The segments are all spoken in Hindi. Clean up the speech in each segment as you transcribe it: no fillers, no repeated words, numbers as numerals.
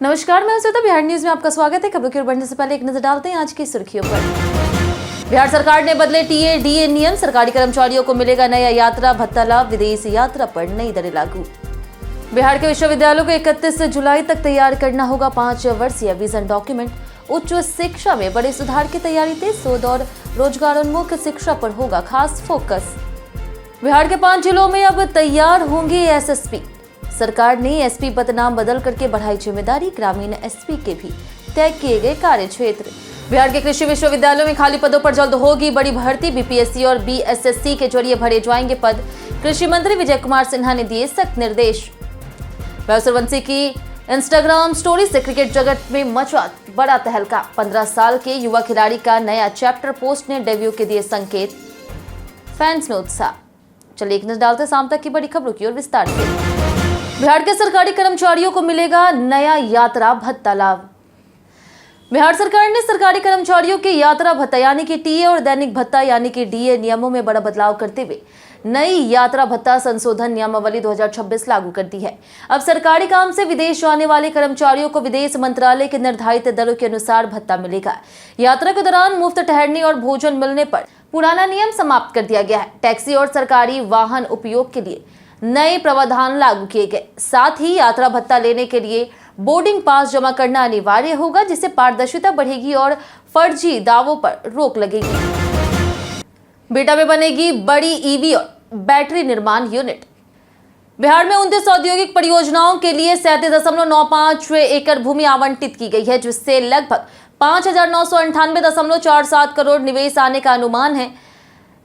नमस्कार, मैं श्वेता। बिहार न्यूज में आपका स्वागत है। खबरों की ओर बढ़ने से पहले एक नजर डालते हैं आज की सुर्खियों पर। बिहार सरकार ने बदले टीए डीए नियम, सरकारी कर्मचारियों को मिलेगा नया यात्रा भत्ता लाभ, विदेश यात्रा पर नई दरें लागू। बिहार के विश्वविद्यालयों को 31 जुलाई तक तैयार करना होगा 5 वर्षीय विजन डॉक्यूमेंट। उच्च शिक्षा में बड़े सुधार की तैयारी तेज, शोध और रोजगारोन्मुख शिक्षा पर होगा खास फोकस। बिहार के 5 जिलों में अब तैयार होंगे एसएसपी। सरकार ने एसपी पद नाम बदल करके बढ़ाई जिम्मेदारी, ग्रामीण एसपी के भी तय किए गए कार्य क्षेत्र। बिहार के कृषि विश्वविद्यालयों में खाली पदों पर जल्द होगी बड़ी भर्ती, बीपीएससी और बीएसएससी के जरिए भरे जाएंगे पद। कृषि मंत्री विजय कुमार सिन्हा ने दिए सख्त निर्देश। सूर्यवंशी की इंस्टाग्राम स्टोरी से क्रिकेट जगत में मचा बड़ा तहलका। 15 साल के युवा खिलाड़ी का नया चैप्टर पोस्ट ने डेब्यू के दिए संकेत, फैंस में उत्साह। चलिए एक नजर डालते शाम तक की बड़ी खबरों की ओर विस्तार से। बिहार के सरकारी कर्मचारियों को मिलेगा नया यात्रा भत्ता लाभ। बिहार सरकार ने सरकारी कर्मचारियों के यात्रा भत्ता यानी कि टीए और दैनिक भत्ता यानी कि डीए नियमों में बड़ा बदलाव करते हुए नई यात्रा भत्ता संशोधन नियमावली 2026 लागू कर दी है। अब सरकारी काम से विदेश जाने वाले कर्मचारियों को विदेश मंत्रालय के निर्धारित दरों के अनुसार भत्ता मिलेगा। यात्रा के दौरान मुफ्त ठहरने और भोजन मिलने पर पुराना नियम समाप्त कर दिया गया है। टैक्सी और सरकारी वाहन उपयोग के लिए नए प्रावधान लागू किए गए। साथ ही यात्रा भत्ता लेने के लिए बोर्डिंग पास जमा करना अनिवार्य होगा, जिससे पारदर्शिता बढ़ेगी और फर्जी दावों पर रोक लगेगी। बिहटा में बनेगी बड़ी ईवी और बैटरी निर्माण यूनिट। बिहार में 29 औद्योगिक परियोजनाओं के लिए 37.95 एकड़ भूमि आवंटित की गई है, जिससे लगभग 5,998.47 करोड़ निवेश आने का अनुमान है।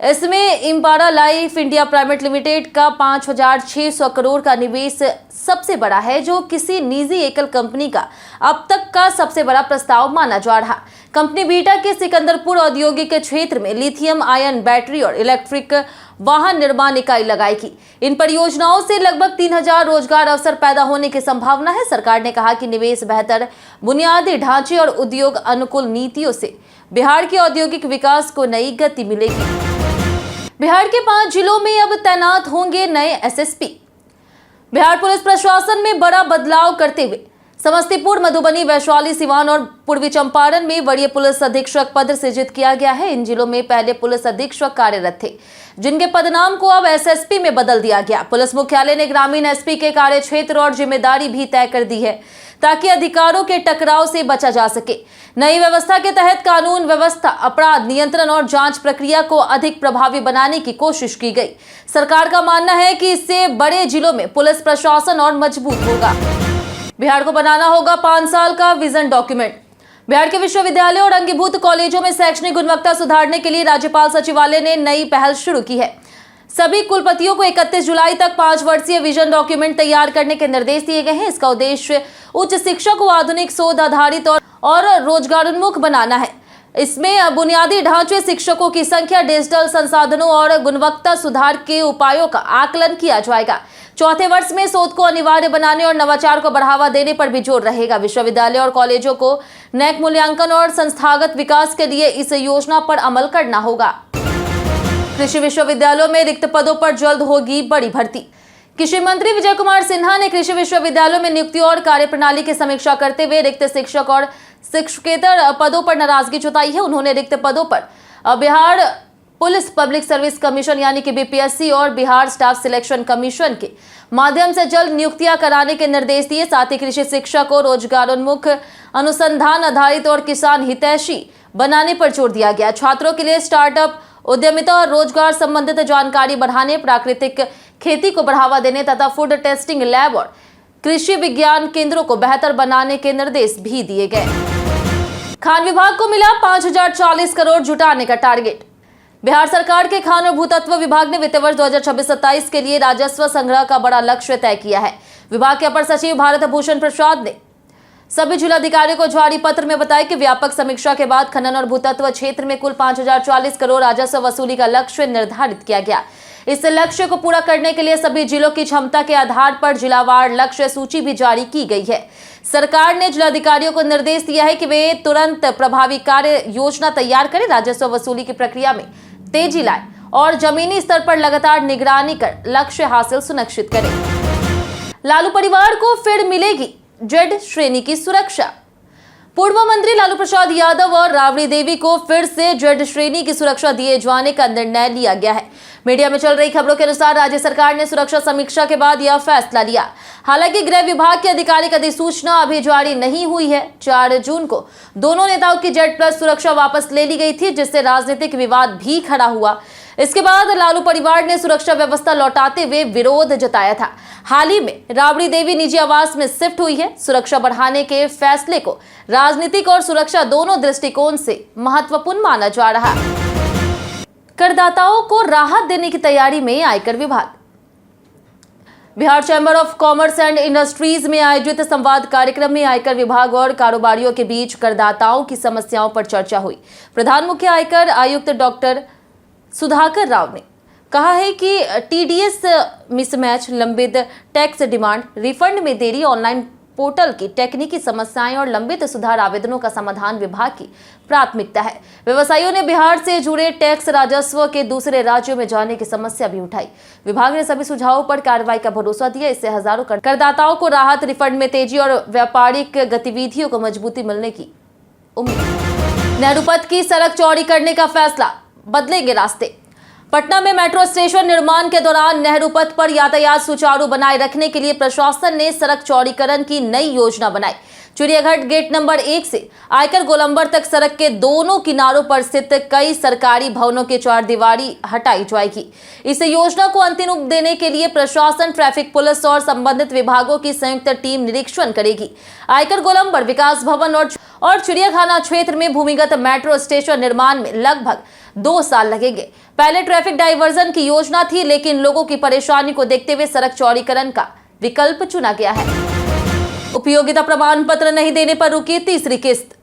इसमें इम्पारा लाइफ इंडिया प्राइवेट लिमिटेड का 5,600 करोड़ का निवेश सबसे बड़ा है, जो किसी निजी एकल कंपनी का अब तक का सबसे बड़ा प्रस्ताव माना जा रहा। कंपनी बिहटा के सिकंदरपुर औद्योगिक क्षेत्र में लिथियम आयन बैटरी और इलेक्ट्रिक वाहन निर्माण इकाई लगाएगी। इन परियोजनाओं से लगभग 3,000 रोजगार अवसर पैदा होने की संभावना है। सरकार ने कहा कि निवेश, बेहतर बुनियादी ढांचे और उद्योग अनुकूल नीतियों से बिहार के औद्योगिक विकास को नई गति मिलेगी। बिहार के 5 जिलों में अब तैनात होंगे नए एसएसपी। बिहार पुलिस प्रशासन में बड़ा बदलाव करते हुए समस्तीपुर, मधुबनी, वैशाली, सिवान और पूर्वी चंपारण में वरीय पुलिस अधीक्षक पद सृजित किया गया है। इन जिलों में पहले पुलिस अधीक्षक कार्यरत थे, जिनके पदनाम को अब एसएसपी में बदल दिया गया। पुलिस मुख्यालय ने ग्रामीण एसपी के कार्य क्षेत्र और जिम्मेदारी भी तय कर दी है, ताकि अधिकारों के टकराव से बचा जा सके। नई व्यवस्था के तहत कानून व्यवस्था, अपराध नियंत्रण और जांच प्रक्रिया को अधिक प्रभावी बनाने की कोशिश की गई। सरकार का मानना है कि इससे बड़े जिलों में पुलिस प्रशासन और मजबूत होगा। बिहार को बनाना होगा 5 साल का विजन डॉक्यूमेंट। बिहार के विश्वविद्यालयों और अंगीभूत कॉलेजों में शैक्षणिक गुणवत्ता सुधारने के लिए राज्यपाल सचिवालय ने नई पहल शुरू की है। सभी कुलपतियों को 31 जुलाई तक 5 वर्षीय विजन डॉक्यूमेंट तैयार करने के निर्देश दिए गए हैं। इसका उद्देश्य उच्च शिक्षा को आधुनिक, शोध आधारित और रोजगारोन्मुख बनाना है। इसमें बुनियादी ढांचे, शिक्षकों की संख्या, डिजिटल संसाधनों और गुणवत्ता सुधार के उपायों का आकलन किया जाएगा। चौथे वर्ष में शोध को अनिवार्य बनाने और नवाचार को बढ़ावा देने पर भी जोर रहेगा। विश्वविद्यालय और कॉलेजों को नैक मूल्यांकन और संस्थागत विकास के लिए इस योजना पर अमल करना होगा। कृषि विश्वविद्यालयों में रिक्त पदों पर जल्द होगी बड़ी भर्ती। कृषि मंत्री विजय कुमार सिन्हा ने कृषि विश्वविद्यालयों में नियुक्ति और कार्यप्रणाली की समीक्षा करते हुए रिक्त शिक्षक और शिक्षकेतर पदों पर नाराजगी जताई है। उन्होंने रिक्त पदों पर Bihar police public service commission यानी कि बीपीएससी और बिहार स्टाफ सिलेक्शन कमीशन के माध्यम से जल्द नियुक्तियां कराने के निर्देश दिए। साथ ही कृषि शिक्षा को रोजगारोन्मुख, अनुसंधान आधारित और किसान हितैषी बनाने पर जोर दिया गया। छात्रों के लिए स्टार्टअप, उद्यमिता और रोजगार संबंधित जानकारी बढ़ाने, प्राकृतिक खेती को बढ़ावा देने तथा फूड टेस्टिंग लैब और कृषि विज्ञान केंद्रों को बेहतर बनाने के निर्देश भी दिए गए। खान विभाग को मिला 5,040 करोड़ जुटाने का टारगेट। बिहार सरकार के खान और भूतत्व विभाग ने वित्त वर्ष 2026-27 के लिए राजस्व संग्रह का बड़ा लक्ष्य तय किया है। विभाग के अपर सचिव भारत भूषण प्रसाद ने सभी जिलाधिकारियों को जारी पत्र में बताया कि व्यापक समीक्षा के बाद खनन और भूतत्व क्षेत्र में कुल 5,040 करोड़ राजस्व वसूली का लक्ष्य निर्धारित किया गया। इस लक्ष्य को पूरा करने के लिए सभी जिलों की क्षमता के आधार पर जिलावार लक्ष्य सूची भी जारी की गई है। सरकार ने जिलाधिकारियों को निर्देश दिया है कि वे तुरंत प्रभावी कार्य योजना तैयार करें, राजस्व वसूली की प्रक्रिया में तेजी लाए और जमीनी स्तर पर लगातार निगरानी कर लक्ष्य हासिल सुनिश्चित करें। लालू परिवार को फिर मिलेगी जेड श्रेणी की सुरक्षा। पूर्व मंत्री लालू प्रसाद यादव और राबड़ी देवी को फिर से जेड श्रेणी की सुरक्षा दिए जाने का निर्णय लिया गया है। मीडिया में चल रही खबरों के अनुसार राज्य सरकार ने सुरक्षा समीक्षा के बाद यह फैसला लिया। हालांकि गृह विभाग की आधिकारिक अधिसूचना अभी जारी नहीं हुई है। 4 जून को दोनों नेताओं की जेड प्लस सुरक्षा वापस ले ली गई थी, जिससे राजनीतिक विवाद भी खड़ा हुआ। इसके बाद लालू परिवार ने सुरक्षा व्यवस्था लौटाते हुए विरोध जताया था। हाल ही में राबड़ी देवी निजी आवास में शिफ्ट हुई है। सुरक्षा बढ़ाने के फैसले को राजनीतिक और सुरक्षा दोनों दृष्टिकोण से महत्वपूर्ण माना जा रहा है। करदाताओं को राहत देने की तैयारी में आयकर विभाग। Bihar chamber of commerce and industries में आयोजित संवाद कार्यक्रम में आयकर विभाग और कारोबारियों के बीच करदाताओं की समस्याओं पर चर्चा हुई। प्रधान मुख्य आयकर आयुक्त डॉक्टर सुधाकर राव ने कहा है कि टीडीएस मिसमैच, लंबित टैक्स डिमांड, रिफंड में देरी, ऑनलाइन पोर्टल की टेक्निकी समस्याएं और लंबित सुधार आवेदनों का समाधान विभाग की प्राथमिकता है। व्यवसायियों ने बिहार से जुड़े टैक्स राजस्व के दूसरे राज्यों में जाने की समस्या भी उठाई। विभाग ने सभी सुझावों पर कार्रवाई का भरोसा दिया। इससे हजारों करदाताओं को राहत, रिफंड में तेजी और व्यापारिक गतिविधियों को मजबूती मिलने की उम्मीद। नेहरू पथ की सड़क चौड़ी करने का फैसला, बदलेंगे रास्ते। पटना में मेट्रो स्टेशन निर्माण के दौरान नेहरू पथ पर यातायात सुचारू बनाए रखने के लिए प्रशासन ने सड़क चौड़ीकरण की नई योजना बनाई। चिड़ियाघाट गेट नंबर 1 से आयकर गोलंबर तक सड़क के दोनों किनारों पर स्थित कई सरकारी भवनों की चारदीवारी हटाई जाएगी। इस योजना को अंतिम रूप देने के लिए प्रशासन, ट्रैफिक पुलिस और संबंधित विभागों की संयुक्त टीम निरीक्षण करेगी। आयकर गोलंबर, विकास भवन और चिड़ियाखाना क्षेत्र में भूमिगत मेट्रो स्टेशन निर्माण में लगभग 2 साल लगेंगे। पहले ट्रैफिक डाइवर्जन की योजना थी, लेकिन लोगों की परेशानी को देखते हुए सड़क चौड़ीकरण का विकल्प चुना गया है। उपयोगिता प्रमाण पत्र नहीं देने पर रुकी तीसरी किस्त।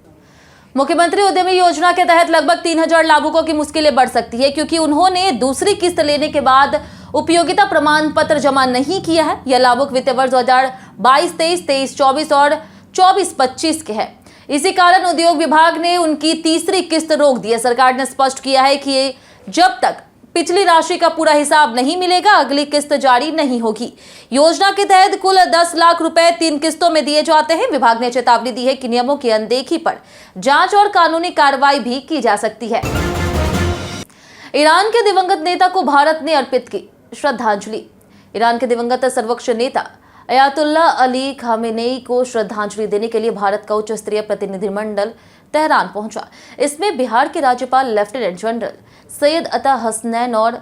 मुख्यमंत्री उद्यमी योजना के तहत लगभग 3000 लाभुकों की मुश्किलें बढ़ सकती है, क्योंकि उन्होंने दूसरी किस्त लेने के बाद उपयोगिता प्रमाण पत्र जमा नहीं किया है। यह लाभुक वित्त वर्ष 2022-23, 23-24 और 24-25 के है। इसी कारण उद्योग विभाग ने उनकी तीसरी किस्त रोक दी है। सरकार ने स्पष्ट किया है कि जब तक पिछली राशि का पूरा हिसाब नहीं मिलेगा, अगली किस्त जारी नहीं होगी। योजना के तहत कुल 10 लाख रुपए 3 किस्तों में दिए जाते हैं। विभाग ने चेतावनी दी है कि नियमों की अनदेखी पर जांच और कानूनी कार्रवाई भी की जा सकती है। ईरान के दिवंगत नेता को भारत ने अर्पित की श्रद्धांजलि। ईरान के दिवंगत सर्वोच्च नेता अयातुल्लाह अली खामेनेई को श्रद्धांजलि देने के लिए भारत का उच्च स्तरीय प्रतिनिधिमंडल तेहरान पहुंचा। इसमें बिहार के राज्यपाल लेफ्टिनेंट जनरल सैयद अता हसनैन और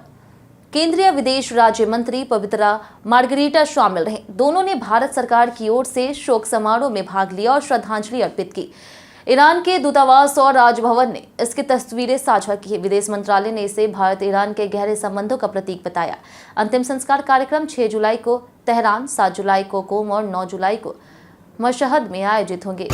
केंद्रीय विदेश राज्य मंत्री पवित्रा मार्गरीटा शामिल रहे। दोनों ने भारत सरकार की ओर से शोक समारोह में भाग लिया और श्रद्धांजलि अर्पित की। ईरान के दूतावास और राजभवन ने इसकी तस्वीरें साझा की। विदेश मंत्रालय ने इसे भारत ईरान के गहरे संबंधों का प्रतीक बताया। अंतिम संस्कार कार्यक्रम 6 जुलाई को तेहरान, 7 जुलाई को कोम और 9 जुलाई को मशहद में आयोजित होंगे।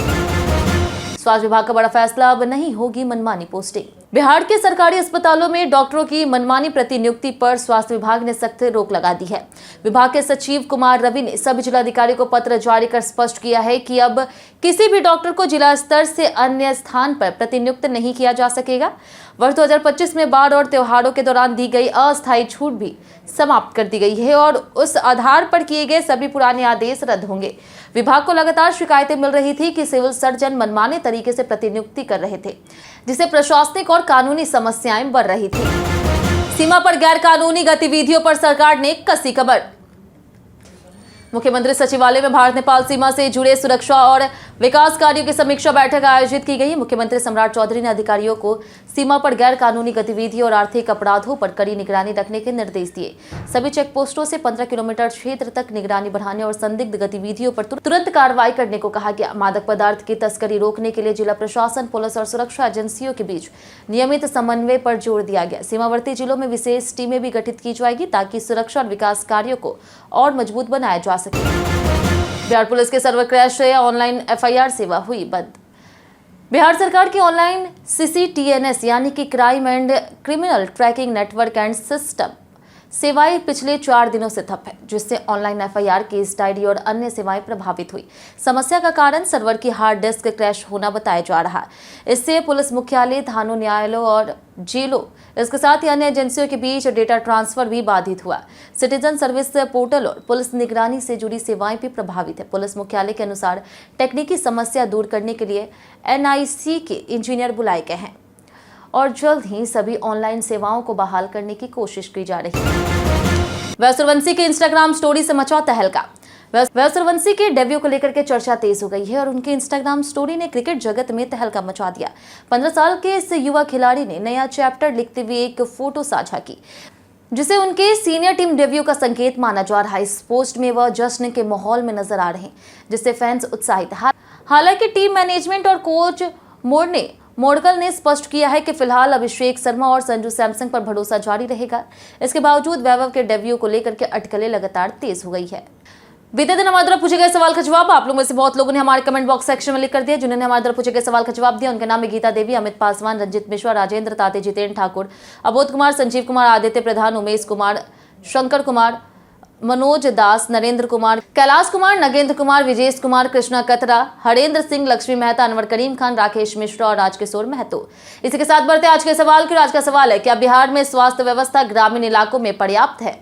स्वास्थ्य विभाग का बड़ा फैसला, अब नहीं होगी मनमानी पोस्टिंग। बिहार के सरकारी अस्पतालों में डॉक्टरों की मनमानी प्रतिनियुक्ति पर स्वास्थ्य विभाग ने सख्त रोक लगा दी है। विभाग के सचिव कुमार रवि ने सभी जिलाधिकारी को पत्र जारी कर स्पष्ट किया है कि अब किसी भी डॉक्टर को जिला स्तर से अन्य स्थान पर प्रतिनियुक्त नहीं किया जा सकेगा। वर्ष 2025 में बाढ़ और त्योहारों के दौरान दी गई अस्थायी छूट भी समाप्त कर दी गई है और उस आधार पर किए गए सभी पुराने आदेश रद्द होंगे। विभाग को लगातार शिकायतें मिल रही थी कि सिविल सर्जन मनमाने तरीके से प्रतिनियुक्ति कर रहे थे, जिससे प्रशासनिक और कानूनी समस्याएं बढ़ रही थी। सीमा पर गैर कानूनी गतिविधियों पर सरकार ने कसी कमर। मुख्यमंत्री सचिवालय में भारत नेपाल सीमा से जुड़े सुरक्षा और विकास कार्यों की समीक्षा बैठक आयोजित की गई। मुख्यमंत्री सम्राट चौधरी ने अधिकारियों को सीमा पर गैर कानूनी गतिविधियों और आर्थिक अपराधों पर कड़ी निगरानी रखने के निर्देश दिए। सभी चेक पोस्टों से 15 किलोमीटर क्षेत्र तक निगरानी बढ़ाने और संदिग्ध गतिविधियों पर तुरंत कार्रवाई करने को कहा गया। मादक पदार्थ की तस्करी रोकने के लिए जिला प्रशासन, पुलिस और सुरक्षा एजेंसियों के बीच नियमित समन्वय पर जोर दिया गया। सीमावर्ती जिलों में विशेष टीमें भी गठित की जाएगी ताकि सुरक्षा और विकास कार्यों को और मजबूत बनाया जा सके। बिहार पुलिस के सर्वर क्रैश से ऑनलाइन एफआईआर सेवा हुई बंद। बिहार सरकार की ऑनलाइन CCTNS यानी कि crime and criminal tracking network and system सेवाएं पिछले 4 दिनों से ठप है, जिससे ऑनलाइन एफआईआर, केस डायरी और अन्य सेवाएं प्रभावित हुई। समस्या का कारण सर्वर की हार्ड डिस्क क्रैश होना बताया जा रहा है। इससे पुलिस मुख्यालय, थानों, न्यायालयों और जेलों, इसके साथ ही अन्य एजेंसियों के बीच डेटा ट्रांसफर भी बाधित हुआ। सिटीजन सर्विस पोर्टल और पुलिस निगरानी से जुड़ी सेवाएं भी प्रभावित है। पुलिस मुख्यालय के अनुसार तकनीकी समस्या दूर करने के लिए एनआईसी के इंजीनियर बुलाए गए हैं और जल्द ही सभी ऑनलाइन सेवाओं को बहाल करने की कोशिश की जा रही है। वैभव सूर्यवंशी के इंस्टाग्राम स्टोरी से मचा तहलका। वैभव सूर्यवंशी के डेब्यू को लेकर के चर्चा तेज हो गई है और उनके इंस्टाग्राम स्टोरी ने क्रिकेट जगत में तहलका मचा दिया। 15 साल के इस युवा खिलाड़ी ने नया चैप्टर लिखते हुए एक फोटो साझा की, जिसे उनके सीनियर टीम डेब्यू का संकेत माना जा रहा है। इस पोस्ट में वह जश्न के माहौल में नजर आ रहे हैं, जिससे फैंस उत्साहित हैं। हालांकि टीम मैनेजमेंट और कोच मोडकल ने स्पष्ट किया है कि फिलहाल अभिषेक शर्मा और संजू सैमसन पर भरोसा जारी रहेगा। इसके बावजूद वैभव के डेब्यू को लेकर के अटकलें लगातार तेज हो गई है। बीते दिन हमारे द्वारा पूछे गए सवाल का जवाब आप लोगों में से बहुत लोगों ने हमारे कमेंट बॉक्स सेक्शन में लिख कर दिया। जिन्होंने हमारे द्वारा पूछे गए सवाल का जवाब दिया उनके नाम में गीता देवी, अमित पासवान, रंजित मिश्रा, राजेंद्र ताते, जितेंद्र ठाकुर, अबोध कुमार, संजीव कुमार, आदित्य प्रधान, उमेश कुमार, शंकर कुमार, मनोज दास, नरेंद्र कुमार, कैलाश कुमार, नगेंद्र कुमार, विजेश कुमार, कृष्णा कतरा, हरेंद्र सिंह, लक्ष्मी मेहता, अनवर करीम खान, राकेश मिश्रा और राजकिशोर महतो। इसी के साथ बढ़ते आज के सवाल की। आज का सवाल है, क्या बिहार में स्वास्थ्य व्यवस्था ग्रामीण इलाकों में पर्याप्त है?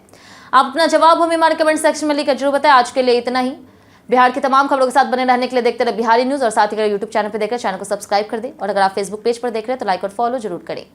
आप अपना जवाब हमें हमारे कमेंट सेक्शन में लिखकर जरूर बताएं। आज के लिए इतना ही। बिहार की तमाम खबरों के साथ बने रहने के लिए देखते रहे बिहारी न्यूज और साथ ही अगर यूट्यूब चैनल पर देख रहे चैनल को सब्सक्राइब कर दें और अगर आप फेसबुक पेज पर देख रहे हैं तो लाइक और फॉलो जरूर करें।